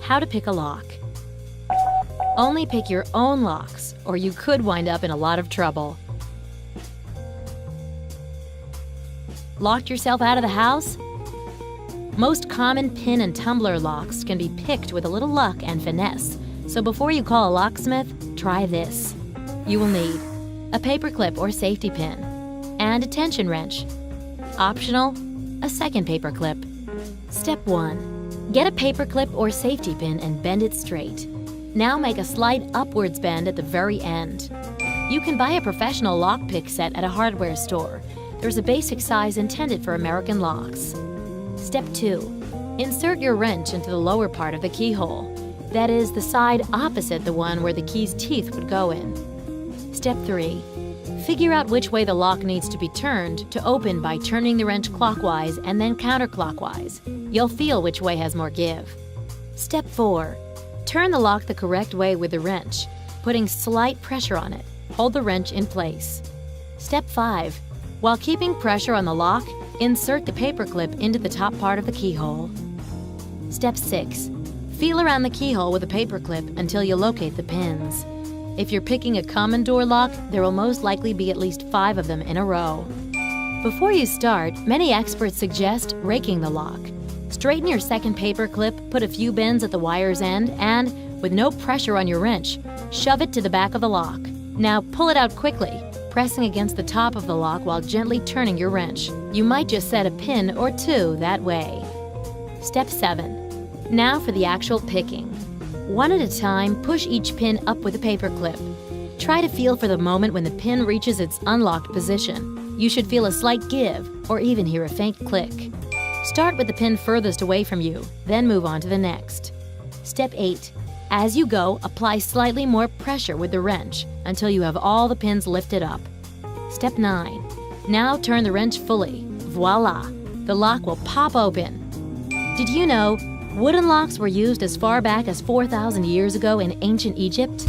How to pick a lock. Only pick your own locks, or you could wind up in a lot of trouble. Locked yourself out of the house? Most common pin and tumbler locks can be picked with a little luck and finesse, so before you call a locksmith, try this. You will need a paper clip or safety pin and a tension wrench. Optional, a second paper clip. Step 1. Get a paper clip or safety pin and bend it straight. Now make a slight upwards bend at the very end. You can buy a professional lockpick set at a hardware store. There's a basic size intended for American locks. Step 2. Insert your wrench into the lower part of the keyhole. That is, the side opposite the one where the key's teeth would go in. Step 3. Figure out which way the lock needs to be turned to open by turning the wrench clockwise and then counterclockwise. You'll feel which way has more give. Step 4. Turn the lock the correct way with the wrench, putting slight pressure on it. Hold the wrench in place. Step 5. While keeping pressure on the lock, insert the paper clip into the top part of the keyhole. Step 6. Feel around the keyhole with a paper clip until you locate the pins. If you're picking a common door lock, there will most likely be at least 5 of them in a row. Before you start, many experts suggest raking the lock. Straighten your second paper clip, put a few bends at the wire's end, and, with no pressure on your wrench, shove it to the back of the lock. Now pull it out quickly, pressing against the top of the lock while gently turning your wrench. You might just set a pin or 2 that way. Step 7. Now for the actual picking. One at a time, push each pin up with a paper clip. Try to feel for the moment when the pin reaches its unlocked position. You should feel a slight give, or even hear a faint click. Start with the pin furthest away from you, then move on to the next. Step 8. As you go, apply slightly more pressure with the wrench until you have all the pins lifted up. Step 9. Now turn the wrench fully. Voila! The lock will pop open. Did you know wooden locks were used as far back as 4,000 years ago in ancient Egypt?